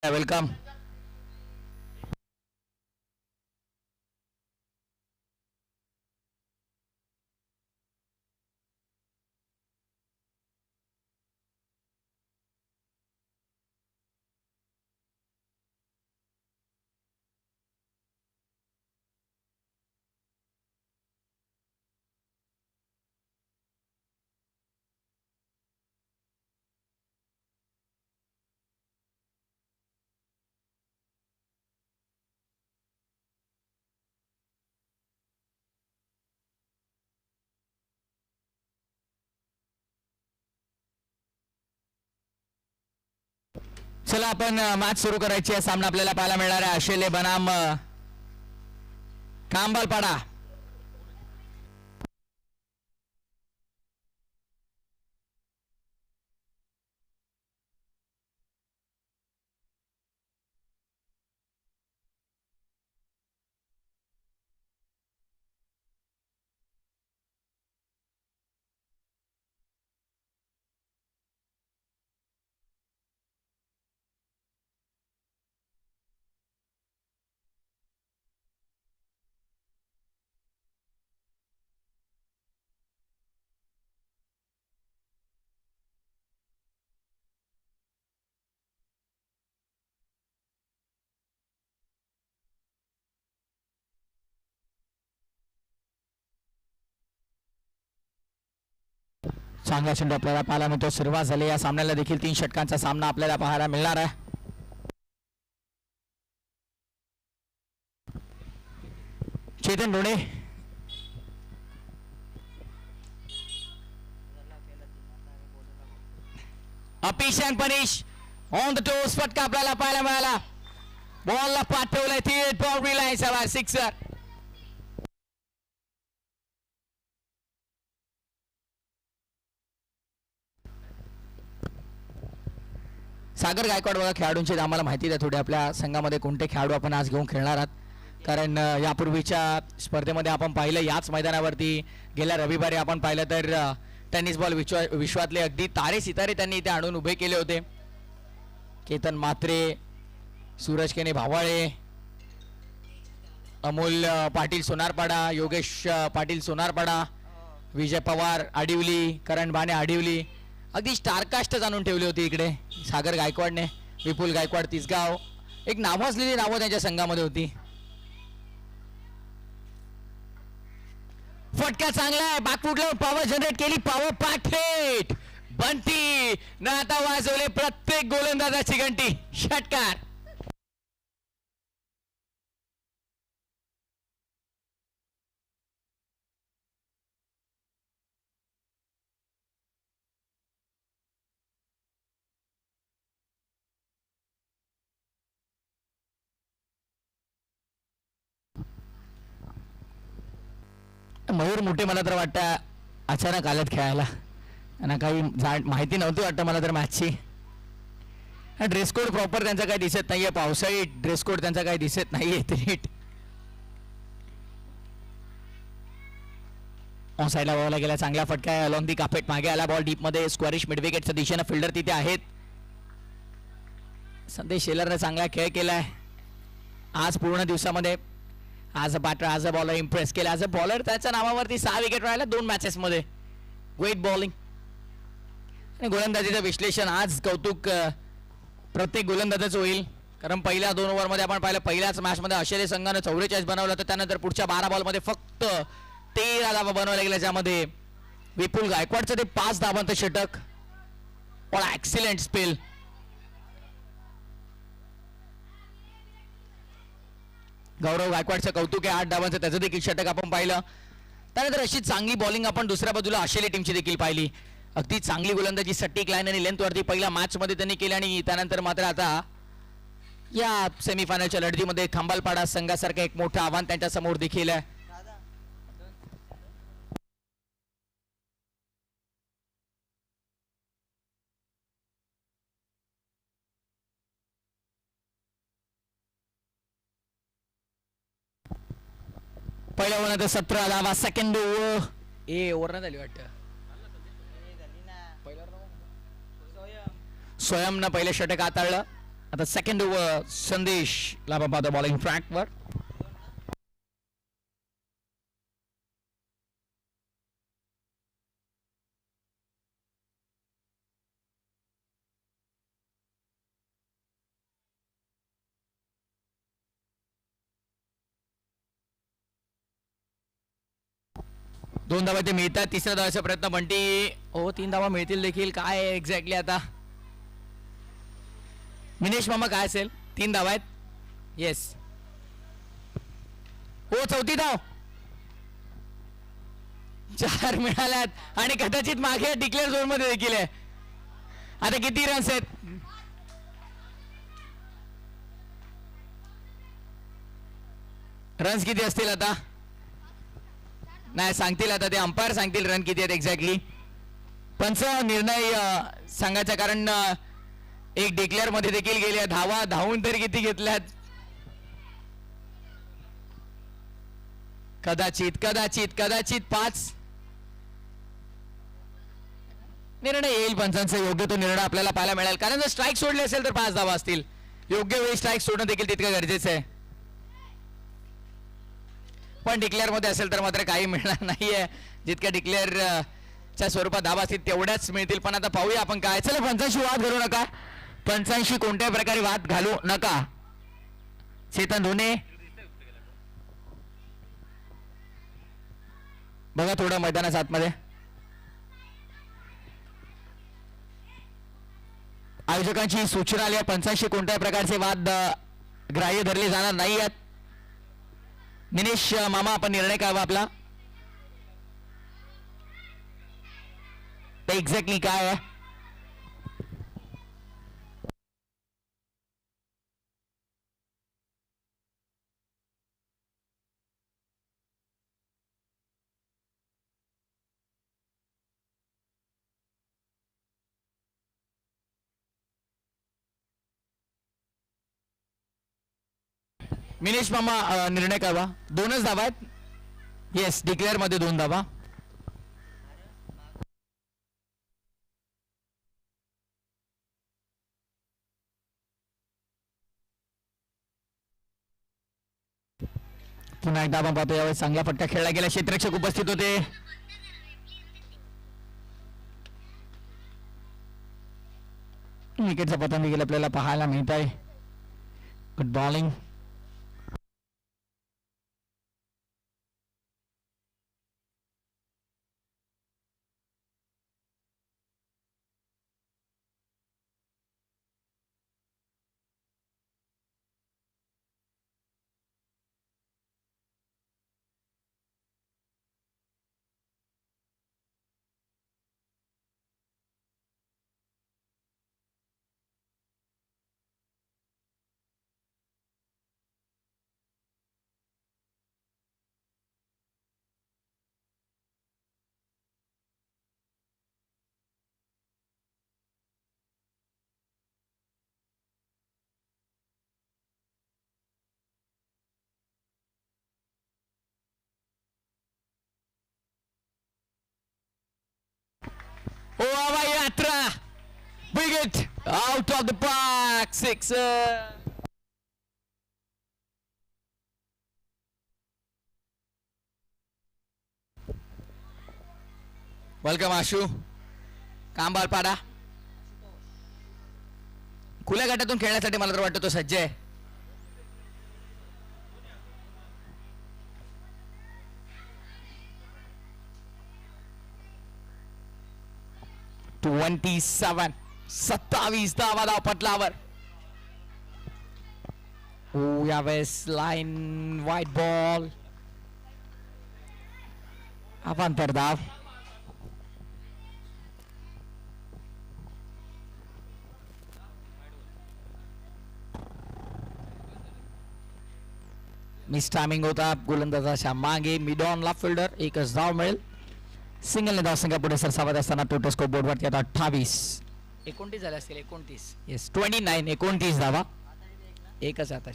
Welcome. चला आपण match सुरू करायची आहे. सामना आपल्याला पाहायला मिळणार आहे आशेले बनाम कांबालपाडा. चांगला चेंडू आपल्याला पाहायला मिळतो. सुरुवात झाली या सामन्याला देखील 3 षटकांचा सामना आपल्याला पाहायला मिळणार आहे. Chetan Rode uppish and punish on the toss. फटका आपल्याला पाहायला मिळाला. बॉलला पाठवलंय थेट बाउंड्री लाईन सवा सिक्सर. सागर गायकवाड बघा खेळाडूंची आम्हाला माहिती द्या थोडी आपल्या संघामध्ये कोणते खेळाडू आपण आज घेऊन खेळणार आहात. कारण यापूर्वीच्या स्पर्धेमध्ये आपण पाहिलं याच मैदानावरती गेल्या रविवारी आपण पाहिलं तर टेनिस बॉल विश्वातले अगदी तारे सितारे त्यांनी इथे आणून उभे केले होते. केतन मात्रे, सूरज केने भावाळे, अमोल पाटील सोनारपाडा, योगेश पाटील सोनारपाडा, विजय पवार आडिवली, करण बाणे आडिवली, अगदी स्टारकास्ट आणून ठेवली होती इकडे सागर गायकवाडने. विपुल गायकवाड तिसगाव, एक नावाजलेली नावं त्यांच्या संघामध्ये होती. फटका चांगला आहे. बॅकफुटला पॉवर जनरेट केली. पॉवर पॅकेट बंटी न आता वाजवले प्रत्येक गोलंदाजाची घंटी. षटकार. मयूर मोठे मला तर वाटतं अचानक आलेत खेळायला. त्यांना काही माहिती नव्हती वाटतं मला तर मॅचची. ड्रेस कोड प्रॉपर त्यांचा काही दिसत नाहीये. पावसाळी ड्रेस कोड त्यांचा काही दिसत नाहीये नीट. ऑन साईडला बॉलला गेला. चांगला फटका आहे. अलॉंग दी कापेट मागे आला. बॉल डीप मध्ये स्क्वॅरिश मिड विकेटच्या दिशेनं फिल्डर तिथे आहेत. संदेश शेलरने चांगला खेळ केलाय आज पूर्ण दिवसामध्ये. आज a batter as a bowler impress केला. ॲज अ बॉलर त्याच्या नावावरती 6 विकेट राहिला 2 मॅचेसमध्ये. ग्रेट बॉलिंग आणि गोलंदाजीचं विश्लेषण. आज कौतुक प्रत्येक गोलंदाजाचं होईल. कारण पहिल्या 2 ओव्हरमध्ये आपण पाहिलं पहिल्याच मॅचमध्ये आशेले संघानं 44 बनवलं होतं. त्यानंतर पुढच्या 12 बॉलमध्ये फक्त 13 धावा बनवल्या गेल्या. ज्यामध्ये विपुल गायकवाडचं ते 5 धावांचं षटक. Excellent spell. गौरव गायकवाडचं कौतुक आहे. 8 धावांचं त्याचं देखील षटक आपण पाहिलं. त्यानंतर अशी चांगली बॉलिंग आपण दुसऱ्या बाजूला आशेली टीमची देखील पाहिली. अगदी चांगली गोलंदाजी सटीक लाईन आणि लेंथवरती पहिल्या मॅचमध्ये त्यांनी केली. आणि त्यानंतर मात्र आता या सेमीफायनलच्या लढतीमध्ये खंबालपाडा संघासारखं एक मोठं आव्हान त्यांच्या समोर देखील आहे. पहिल्या ओव्हरनंतर 17 धावा. सेकंड ओव्हर ओव्हर नाही झाली वाटतं. स्वयंनं पहिले षटक हाताळलं. आता सेकंड ओव्हर संदेश ला पाहतो बॉलिंग ट्रॅकवर. दोन धावा ते मिळतात. तिसऱ्या धावाचा प्रयत्न बंटी. हो 3 धावा मिळतील देखील. काय एक्झॅक्टली आता मिनेश मामा काय असेल? 3 धावा आहेत. येस. हो 4थी धाव. 4 मिळाल्यात आणि कदाचित मागे डिक्लेअर झोन मध्ये देखील आहे. आता किती रन्स आहेत? रन्स किती असतील आता? नाही सांगतील आता ते अंपायर सांगतील रन किती आहेत एक्झॅक्टली. पंच निर्णय सांगायचा कारण एक डिक्लेअर मध्ये देखील गेले. धावा धावून तरी किती घेतल्यात? कदाचित कदाचित कदाचित 5. निर्णय येईल पंचांचा. योग्य तो निर्णय आपल्याला पाहायला मिळेल कारण जर स्ट्राईक सोडले असेल तर 5 धावा असतील. योग्य वेळी स्ट्राईक सोडणं देखील तितकं गरजेचं आहे. पण डिक्लेअर मध्ये असेल तर मात्र काही मिळणार नाहीये. जितक्या डिक्लेअर च्या स्वरूपात धावा असतील तेवढ्याच मिळतील. पण आता पाहूया आपण काय. चला पंचांशी वाद घालू नका. पंचांशी कोणत्याही प्रकारे वाद घालू नका. चेतन धोने बघा थोडं मैदानाच्या आतमध्ये. आयोजकांची सूचना आली आहे. पंचांशी कोणत्याही प्रकारचे वाद ग्राह्य धरले जाणार नाही आहेत. निनेश मामा आपण निर्णय काय आपला एक्झॅक्टली काय आहे? मिनेश मामा निर्णय काय? 2च धावा आहेत. येस डिक्लेअर मध्ये 2 धावा. पुन्हा एकदा आपण पाहतो यावेळी चांगला फटका खेळला गेला. क्षेत्ररक्षक उपस्थित होते. विकेटचा पतन देखील आपल्याला पाहायला मिळत आहे. Good bowling. Oh, Yatra! Bring it out of the park. 6. Welcome Ashu. Kambalpada खुल्या गटातून खेळण्यासाठी मला तर वाटतं तो सज्ज आहे. $27 27 धावा धावपटलावर. यावेळेस लाईन वाईट बॉल. अवांतर धाव. मिस टायमिंग होता गोलंदाजाच्या मागे. मिड ऑन ला फिल्डर. एकच धाव मिळेल. सिंगलने धावसंख्या पुढे सरसावत असताना टोटल स्कोर बोर्डवरती आता 28 29 झाले असतील. 29 येस 29 29 धावा. एकच आता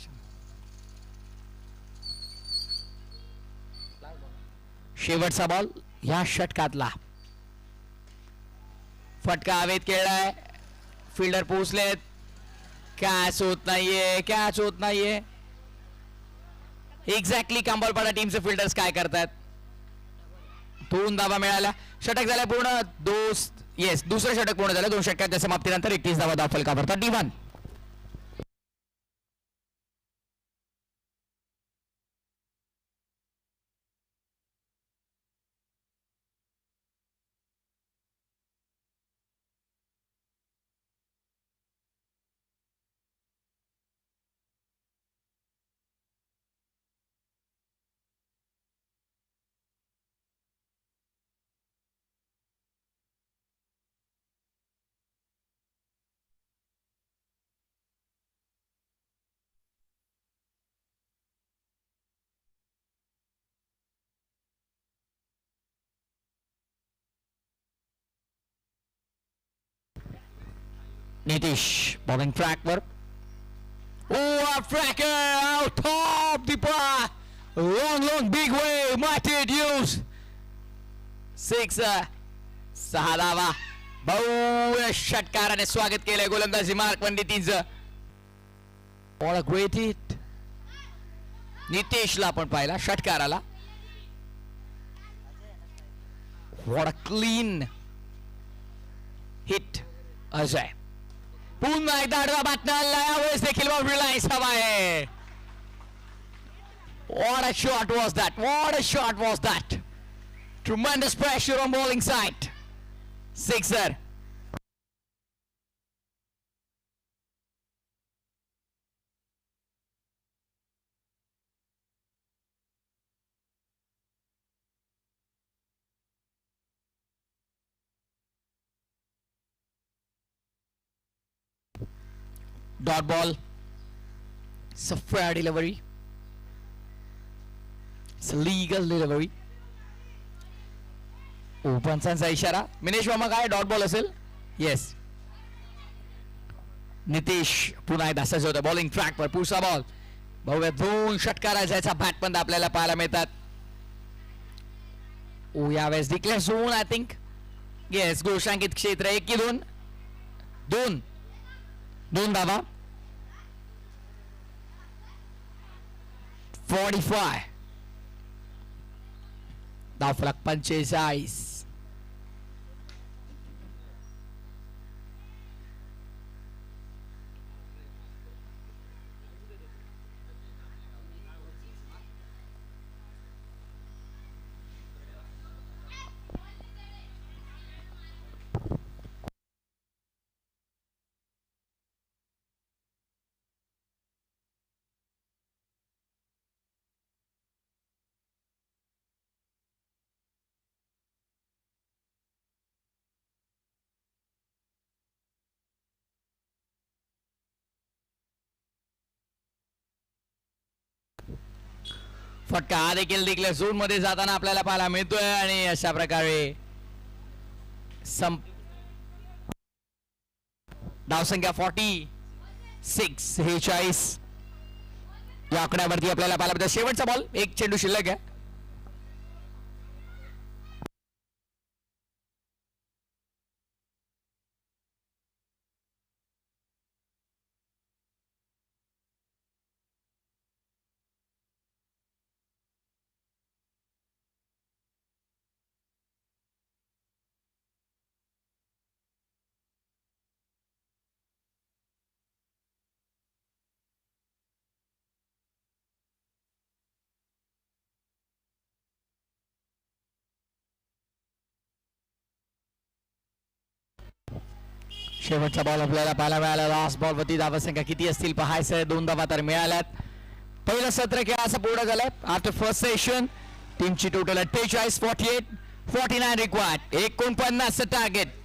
शेवटचा बॉल ह्या षटकातला. फटका हवेत खेळलाय. फिल्डर पोहोचलेत. कॅच होत नाहीये, कॅच होत नाहीये. एक्झॅक्टली कांबळपाडा टीमचे फिल्डर्स काय करतात. 2 धावा मिळाल्या. षटक झाल्या पूर्ण. दुसरं षटक पूर्ण झालं. 2 षटकाच्या समाप्तीनंतर 31 धावा धाव फलकावर 31. नितीश बॉलिंग ट्रॅकवर. Tracker out top the bar. Long big way. Mighty use. 6 6 धावा. भव्य षटकाराने स्वागत केलंय गोलंदाजी मार्क पंडितींचं. What a great hit. नितेशला आपण पाहिला षटकाराला. What a clean hit. Ajay पुन्हा एकदा आडवा बाटणाला. यावेळेस देखील बाउंड्रीलाईन्स हवा आहे. What a shot was that. What a shot was that. Tremendous pressure on bowling side. Sixer. Dot ball. It's a fair delivery. It's a legal delivery. पंचांचा इशारा. मिनेश वर्मा काय डॉट बॉल असेल. येस. नितीश पुन्हा एकदा सज्ज होतं बॉलिंग ट्रॅकवर. पुढचा बॉल. भव्य 2 षटकाराचा याचा बॅटबंद आपल्याला पाहायला मिळतात. यावेळेस declare zone I think. Yes. घोषांकित क्षेत्र 1 की 2 धावा. 45 धावफलक 45. फटका हा देखील डिक्लेअर झोन मध्ये जाताना आपल्याला पाहायला मिळतोय. आणि अशा प्रकारे धावसंख्या 46 या आकड्यावरती आपल्याला पाहायला मिळतं. शेवटचा बॉल. 1 चेंडू शिल्लक आहे. शेवटचा बॉल आपल्याला पाहायला मिळाला. लास्ट बॉल वरती धावसंख्या किती असतील पाहायचं. 2 धावा तर मिळाल्यात. पहिलं सत्र खेळाचं पूर्ण झालंय. आफ्टर फर्स्ट सेशन टीमची टोटल 48 49 रिक्वायर्ड. 49 टार्गेट.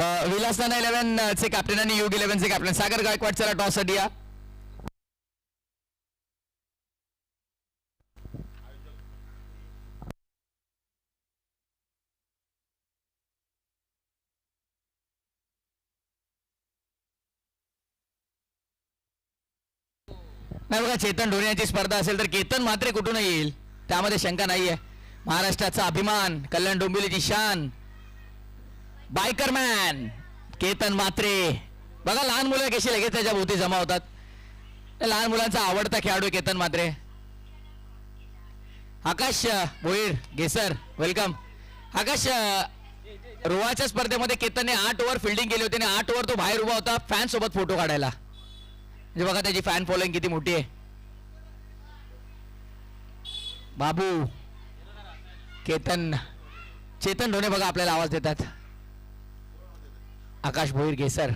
विलासनाना 11 चे कॅप्टन आणि युग 11 चे कॅप्टन सागर गायकवाड चला टॉस साठी या. नाही बघा, चेतन ढोणेची स्पर्धा असेल तर केतन मात्रे कुठून येईल त्यामध्ये शंका नाहीये. महाराष्ट्राचा अभिमान, कल्याण डोंबिवलीची शान, बायकर मॅन केतन मात्रे. बघा लहान मुलं कशी लगेच त्याच्या भोवती जमा होतात. लहान मुलांचा आवडता खेळाडू केतन मात्रे. आकाश भोईर घेसर वेलकम. आकाश, रोहाच्या स्पर्धेमध्ये केतनने 8 ओव्हर फिल्डिंग केली होती आणि 8 ओव्हर तो बाहेर उभा होता फॅन सोबत फोटो काढायला. म्हणजे बघा त्याची फॅन फॉलोइंग किती मोठी आहे. बाबू, केतन, चेतन ढोणे बघा आपल्याला आवाज देतात. आकाश भोईर घेसर.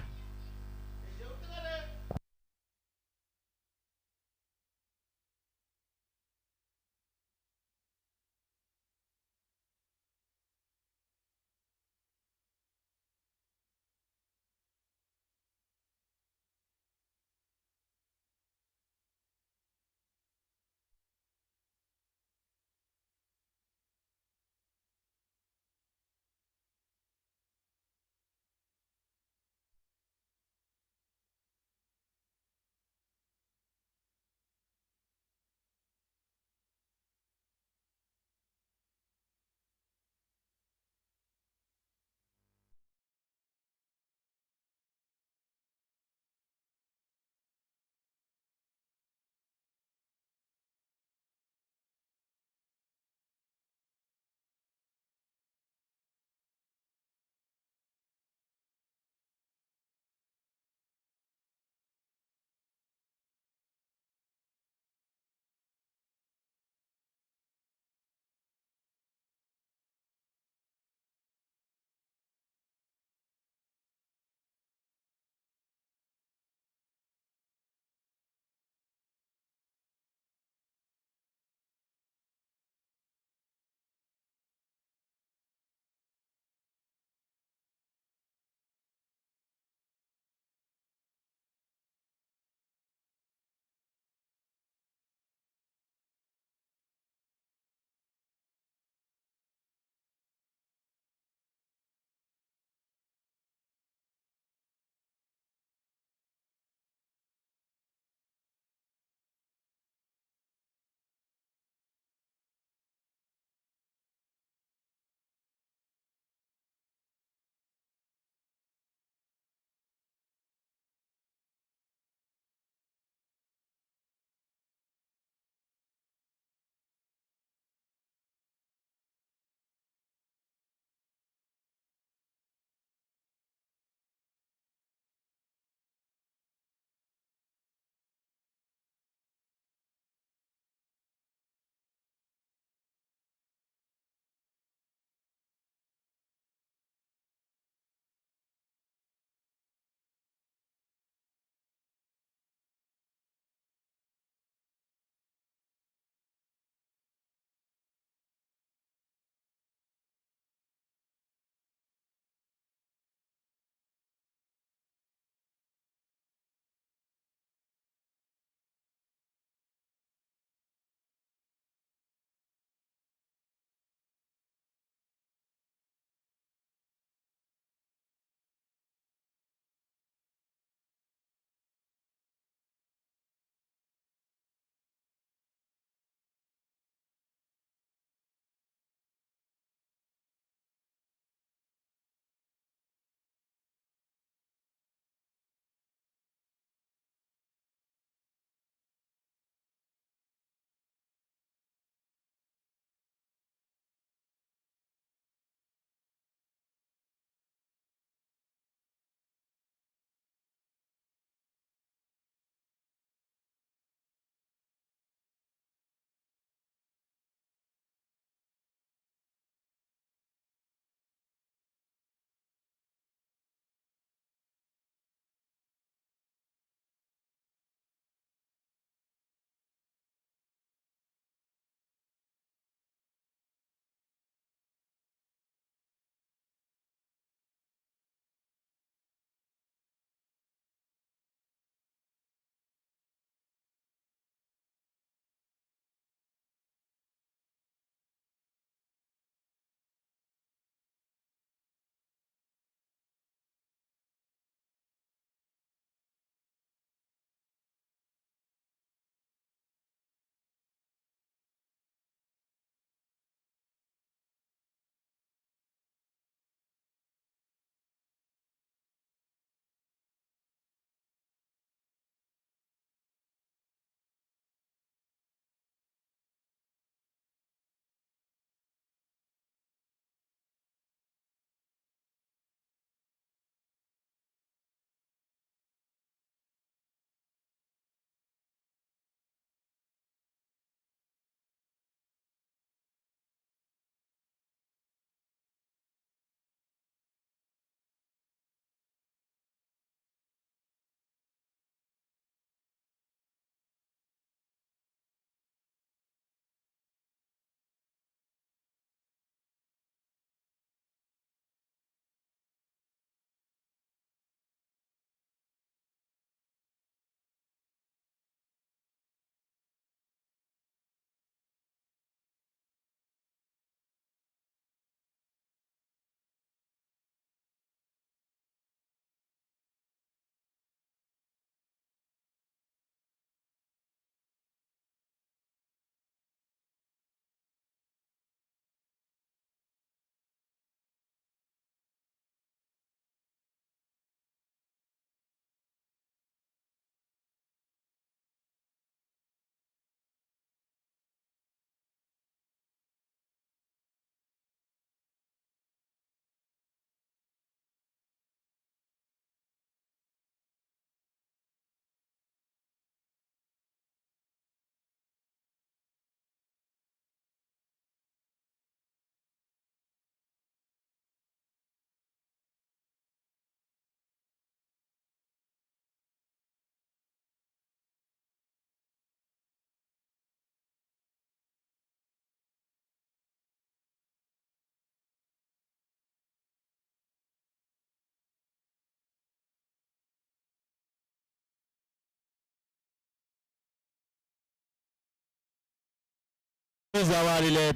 धावा आलेले आहेत.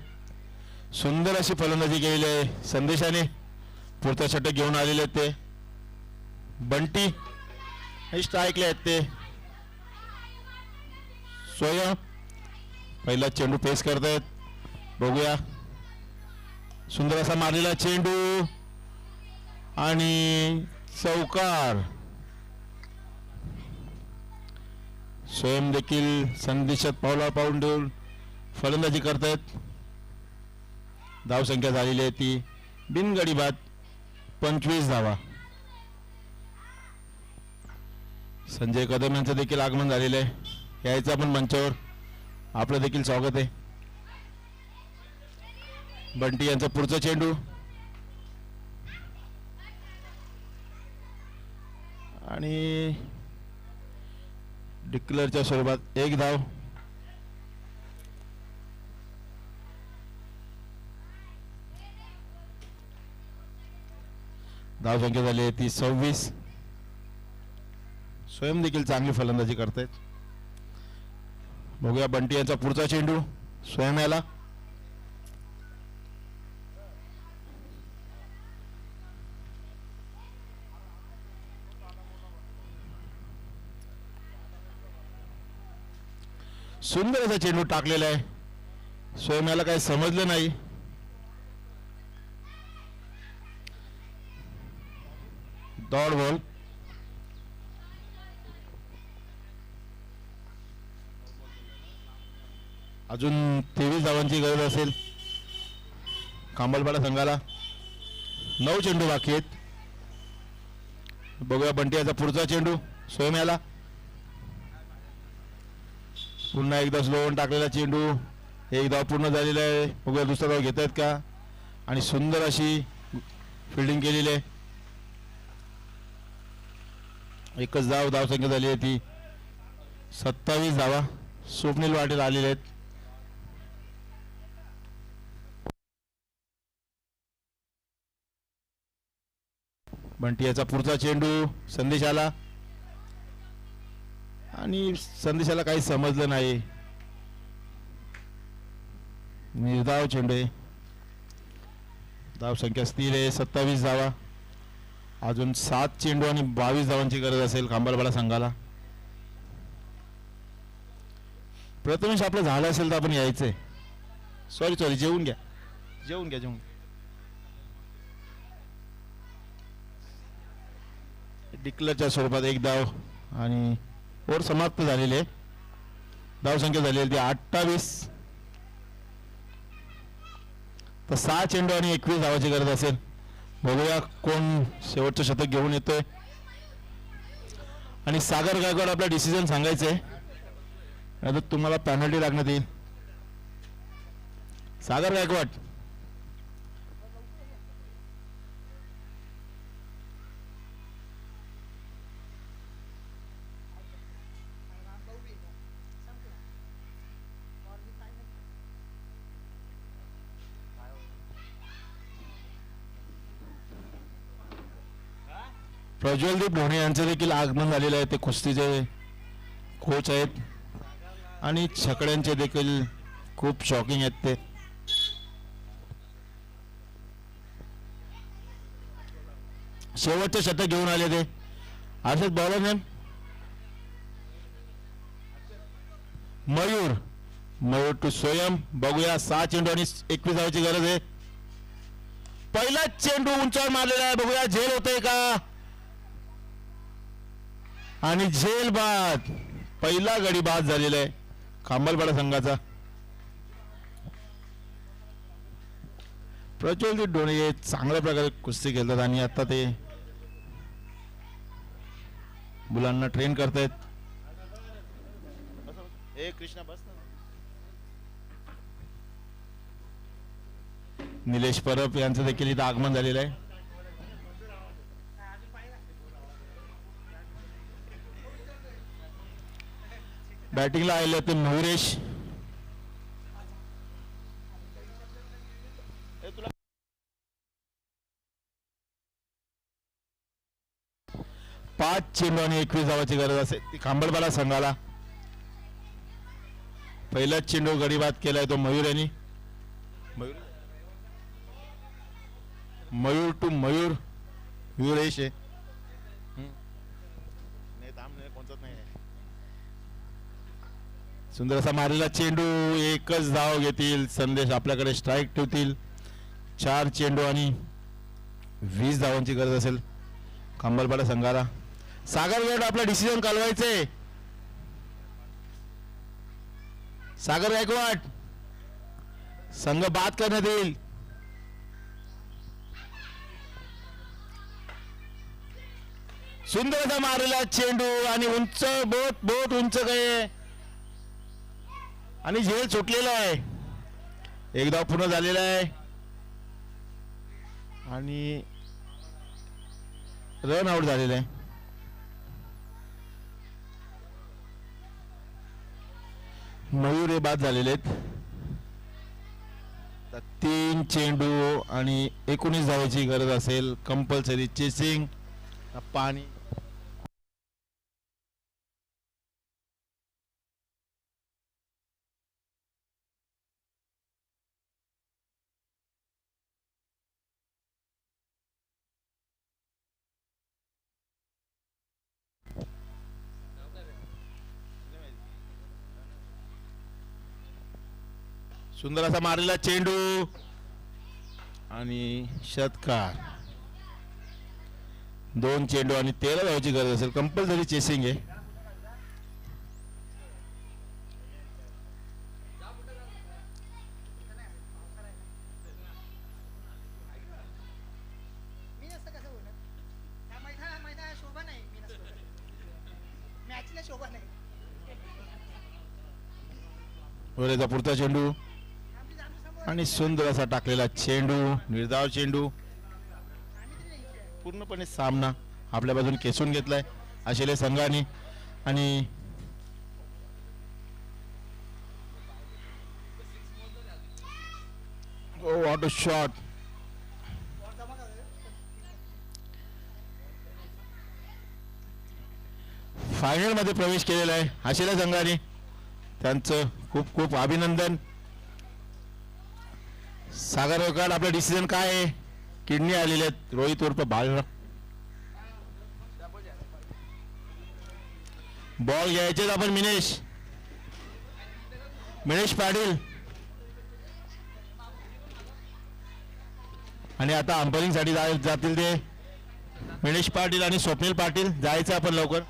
सुंदर अशी फलंदाजी केलेली आहे संदेशाने. पुढचा षटक घेऊन आलेले आहेत ते बंटी. स्ट्राईकले आहेत ते स्वयं. पहिला चेंडू पेस करतायत. बघूया. सुंदर असा मारलेला चेंडू आणि चौकार. स्वयं देखील संदेशात पाऊल देऊन फलंदाजी करतायत. धावसंख्या झालेली आहे ती बिनगडी बाद 25 धावा. संजय कदम यांचं देखील आगमन झालेलं आहे. यायचं आपण मंचावर. आपलं देखील स्वागत आहे. बंटी यांचा पुढचा चेंडू आणि डिक्लेअरच्या स्वरूपात एक धाव. धावसंख्या झाली आहे ती 26. स्वयं देखील चांगली फलंदाजी करतायत. बघूया बंटी यांचा पुढचा चेंडू स्वयं याला. सुंदर असा चेंडू टाकलेला आहे. स्वयं याला काही समजलं नाही. Dot ball. अजून 23 धावांची गरज असेल खांबलपाडा संघाला. 9 चेंडू बाकी आहेत. बघूया बंटी याचा पुढचा चेंडू स्वयं याला. पुन्हा एकदा स्लोवन टाकलेला चेंडू. एक धाव पूर्ण झालेला आहे. बघूया दुसरा धाव घेत आहेत का. आणि सुंदर अशी फिल्डिंग केलेली आहे. एकच धावसंख्या झाली आहे ती 27 धावा. स्वप्नील वाटेल आलेले आहेत. बंटी याचा पुढचा चेंडू संदेशाला आणि संदेशाला काही समजलं नाही. निर्धाव चेंडू आहे. धावसंख्या स्थिर आहे 27 धावा. अजून 7 चेंडू आणि 22 धावांची गरज असेल खांबालपाडा संघाला. प्रथमेश आपलं झालं असेल तर आपण यायचंय. सॉरी जेवून घ्या. डिक्लेअरच्या स्वरूपात एक धाव आणि ओव्हर समाप्त झालेली आहे. धावसंख्या झालेली ती 28. तर 6 चेंडू आणि 21 धावाची गरज असेल. बघूया कोण शेवटचं शतक घेऊन येतोय. आणि सागर गायकवाड आपला डिसिजन सांगायचंय नाहीतर तुम्हाला पेनल्टी लागण्यात येईल. सागर गायकवाड. प्रज्वलदीप ढोणे यांचे देखील आगमन झालेले आहे. ते कुस्तीचे कोच आहेत आणि छकड्यांचे देखील खूप शॉकिंग आहेत. ते शेवटचे शतक घेऊन आले ते. Harshad bowler name Mayur to Swayam. बघूया 6 चेंडू आणि 21 धावाची गरज आहे. पहिला चेंडू उंचावर मारलेला आहे. बघूया झेल होते का. आणि झेल बाद. पहिला गडी बाद झालेला आहे खांबालपाडा संघाचा. प्रज्वलदीप ढोणे हे चांगल्या प्रकारे कुस्ती खेळतात आणि आता ते मुलांना ट्रेन करतायत. निलेश परब यांचं देखील इथं आगमन झालेलं आहे. बॅटिंगला आले होते मयुरेश. पाच चेंडू आणि 21 धावाची गरज असेल ती खांबलपाडा संघाला. पहिलाच चेंडू गडी बाद केलाय तो मयूर यांनी. मयूर मयूर टू मयूर मयूरेश आहे. सुंदर असा मारलेला चेंडू. एकच धाव घेतील संदेश, आपल्याकडे स्ट्राईक ठेवतील. 4 चेंडू आणि 20 धावांची गरज असेल कंबलपाडा संघाला. सागर गायकवाड आपला डिसिजन कालवायचे. सागर गायकवाड संघ बाद करण्यात येईल. सुंदर असा मारलेला चेंडू आणि उंच बोट उंच काय आणि झेल सुटलेला आहे. एक धाव पूर्ण झालेला आहे आणि रन आउट झालेला आहे. मयूर हे बाद झालेले आहेत. 3 चेंडू आणि 19 धावांची गरज असेल. Compulsory chasing. पाणी सुंदर असा मारलेला चेंडू आणि षटकार. 2 चेंडू आणि 13 धावांची गरज असेल. कंपल्सरी चेसिंग आहे. वरेचा पुढचा चेंडू आणि सुंदर असा टाकलेला चेंडू. निर्धाव चेंडू. पूर्णपणे सामना आपल्या बाजूने खेचून घेतलाय आशिले संघाने आणि व्हॉट अ शॉट. फायनल मध्ये प्रवेश केलेला आहे आशिले संघाने. त्यांचं खूप खूप अभिनंदन. सागर गायकवाड आपलं डिसिजन काय आहे. किडनी आलेले आहेत. रोहित उर्फ बाळ. बॉल घ्यायचे आपण मिनेश पाटील आणि आता अंपायरिंग साठी जातील ते मिनेश पाटील आणि स्वप्नील पाटील. जायचं आपण लवकर.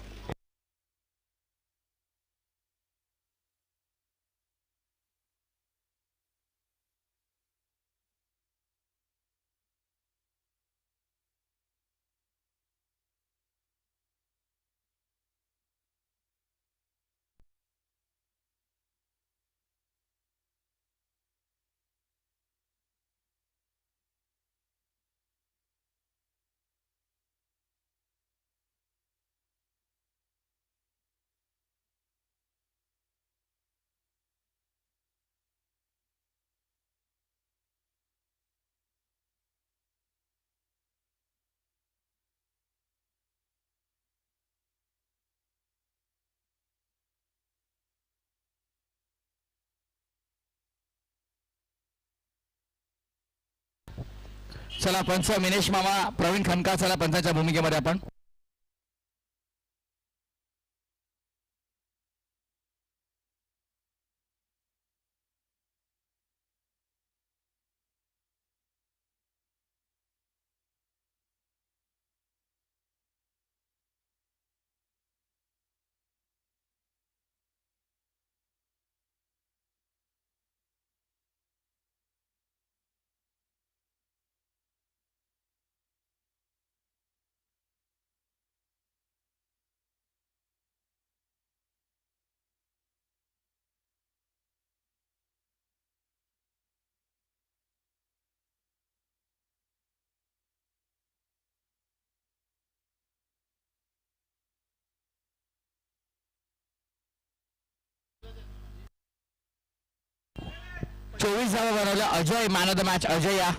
चला पंच मिनेश मामा प्रवीण खनका. चला पंचाच्या भूमिकेमध्ये आपण. चोवीस धावा बनवल्या. Ajay man of the match. Ajay या.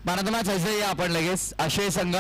मॅन ऑफ द मॅच हजर या आपण लगेच. आशय संघ